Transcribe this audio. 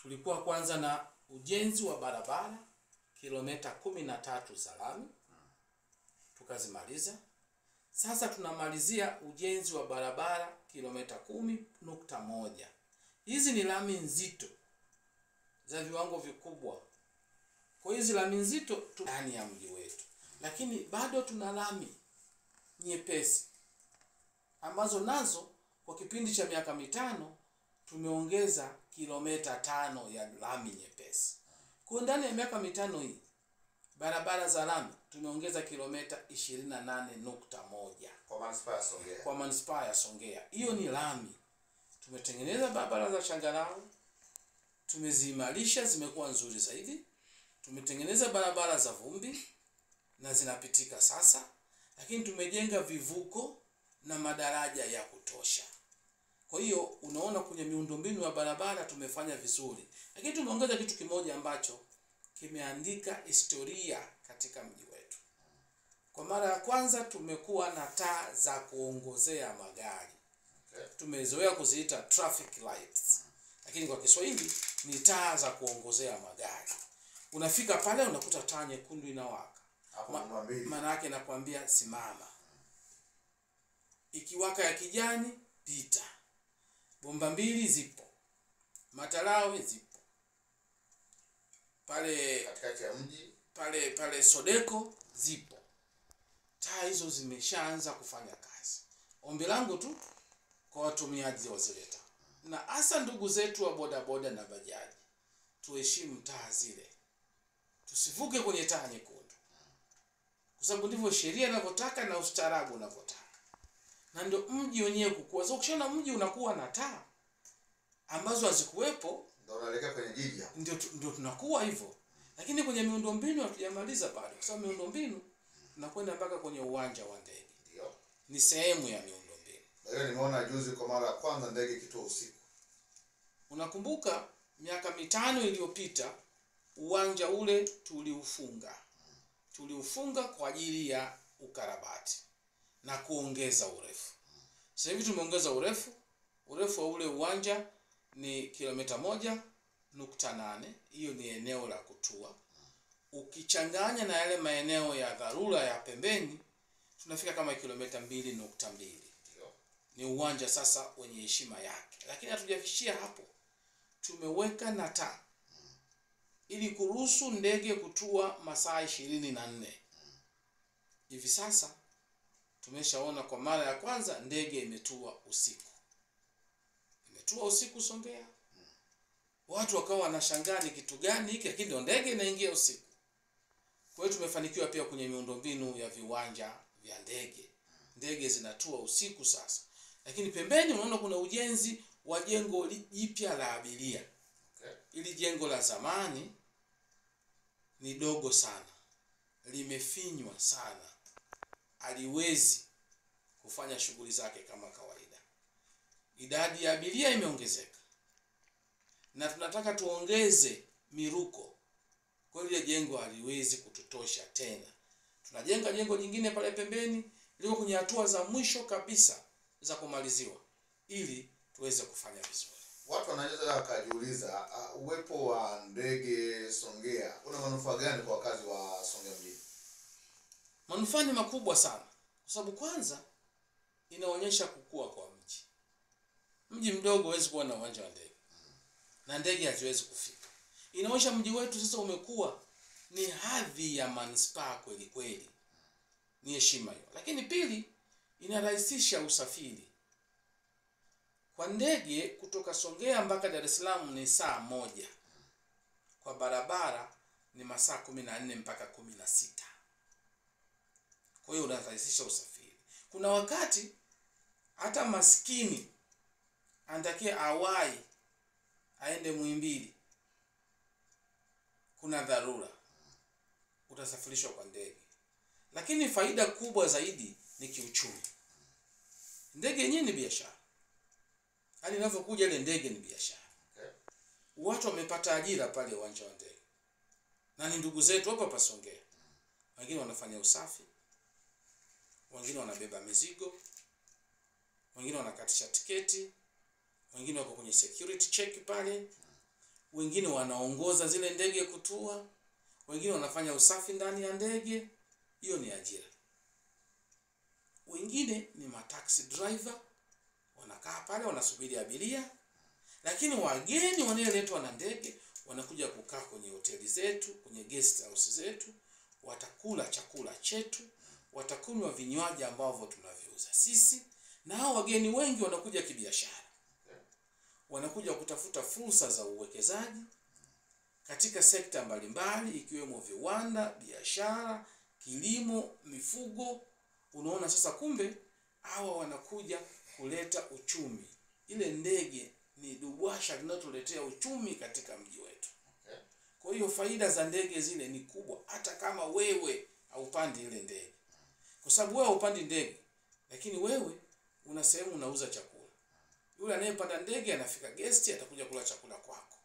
tulikuwa kwanza na ujenzi wa barabara kilomita 13 za lami, tukazimaliza. Sasa tunamalizia ujenzi wa barabara kilomita 10.1. Hizi ni lami nzito za viwango vikubwa. Kwa hizi lami nzito ndani ya mji wetu, lakini bado tuna lami nyepesi ambazo nazo kwa kipindi cha miaka 5 tumeongeza kilomita 5 ya lami nyepesi. Kwa ndani ya miaka 5 hii barabara za lami tumeongeza kilomita 28.1 kwa manispaa ya Songea. Kwa manispaa ya Songea. Hiyo ni lami. Tumetengeneza barabara za changarawe, tumeziimarisha, zimekuwa nzuri zaidi. Tumetengeneza barabara za vumbi na zinapitika sasa, lakini tumejenga vivuko na madaraja ya kutosha. Kwa hiyo unaona kwenye miundombinu ya barabara tumefanya vizuri. Lakini tumeongeza kitu kimoja ambacho kimeandika historia katika mji wetu. Kwa mara ya kwanza tumekuwa na taa za kuongozea magari. Tumezoea kuziita traffic lights, lakini kwa Kiswahili ni taa za kuongozea magari. Unafika pale unakuta taa nyekundu inawaka. Maana yake inakwambia simama. Ikiwaka ya kijani pita. Bomba mbili zipo. Matalawe zipo. Pale katikati ya mji pale Sodeko zipo. Taa hizo zimeshaanza kufanya kazi. Ombi langu tu kwa watumiaji wazileta, na hasa ndugu zetu wa bodaboda na bajaji, tuheshimu taa zile. Tusivuke kwenye taa nyekundu, kwa sababu ndivyo sheria inavyotaka na ustaarabu unavyotaka. Na ndio mji wenyewe kukua. Sasa ukishaona mji unakuwa na taa ambazo hazikuwepo, ndio unaelekea kwenye jiji hapo. Ndio tunakuwa hivyo. Lakini kwenye miundombinu hatujamaliza bado. Kwa sababu miundombinu tunakwenda mpaka kwenye uwanja wa ndege. Ndio. Ni sehemu ya miundombinu. Leo nimeona juzi kwa mara ya kwanza ndege ikitua usiku. Unakumbuka miaka 5 iliyopita uwanja ule tuliufunga. Tuliufunga kwa ajili ya ukarabati na kuongeza urefu. Sasa hivi tumeongeza urefu. Urefu wa ule uwanja ni kilomita 1.8. Hiyo ni eneo la kutua. Ukichanganya na yale maeneo ya dharura ya pembeni, tunafika kama kilomita 2.2. Ni uwanja sasa wenye heshima yake. Lakini hatujafishia hapo. Tumeweka na taa ili kuruhusu ndege kutua masaa 24. Hivi sasa tumeshaona kwa mara ya kwanza ndege imetua usiku. Imetua usiku Songea. Watu wakawa wanashangaa ni kitu gani hiki, lakini ndio ndege inaingia usiku. Kwa hiyo tumefanikiwa pia kwenye miundombinu ya viwanja vya ndege. Ndege zinatua usiku sasa. Lakini pembeni unaona kuna ujenzi wa jengo jipya la abiria. Ili jengo la zamani ni dogo sana. Limefinywa sana. Haliwezi kufanya shughuli zake kama kawaida. Idadi ya abiria imeongezeka. Na tunataka tuongeze miruko. Kwa hiyo jengo haliwezi kututosha tena. Tunajenga jengo jingine pale pembeni, liko kwenye hatua za mwisho kabisa za kumaliziwa ili tuweze kufanya vizuri. Watu wanaweza wakajiuliza uwepo wa ndege Songea una manufaa gani kwa wakazi wa Songea mjini? Manufaa ni makubwa sana. Kwa sababu kwanza inaonyesha kukua kwa mji. Mji mdogo huwezi kuwa na uwanja wa ndege. Na ndege haziwezi kufika. Inaonyesha mji wetu sasa umekuwa ni hadhi ya manispaa kweli kweli. Ni heshima hiyo. Lakini pili, inarahisisha usafiri. Kwa ndege kutoka Songea mpaka Dar es Salaam ni saa 1. Kwa barabara ni masaa 14 mpaka 16. Kwa hiyo unarahisisha usafiri. Kuna wakati hata maskini anatakia awai aende Muhimbili, kuna dharura, utasafirishwa kwa ndege. Lakini faida kubwa zaidi ni kiuchumi. Ndege yenyewe ni biashara. Hali inavyokuja ile ndege ni biashara. Watu wamepata ajira pale uwanja wa ndege. Na ni ndugu zetu hapa Songea. Wengine wanafanya usafi, wengine wanabeba mizigo, wengine wanakatisha tiketi, wengine wako kwenye security check pale, wengine wanaongoza zile ndege kutua, wengine wanafanya usafi ndani ya ndege. Hiyo ni ajira. Wengine ni mataxi driver, wanakaa pale wanasubiri abiria. Lakini wageni wanaoletwa na ndege wanakuja kukaa kwenye hoteli zetu, kwenye guest house zetu, watakula chakula chetu, watakunywa vinywaji ambavyo tunaviuza sisi, na hao wageni wengi wanakuja kibiashara. Wanakuja kutafuta fursa za uwekezaji katika sekta mbalimbali ikiwemo viwanda, biashara, kilimo, mifugo. Unaona sasa, kumbe hawa wanakuja kuleta uchumi. Ile ndege ni dubwasha linalotuletea uchumi katika mji wetu. Kwa hiyo faida za ndege zile ni kubwa, hata kama wewe haupandi ile ndege. Kwa sababu wewe haupandi ndege, lakini wewe una sehemu unauza chakula. Yule anayepanda ndege anafika guest, atakuja kula chakula kwako.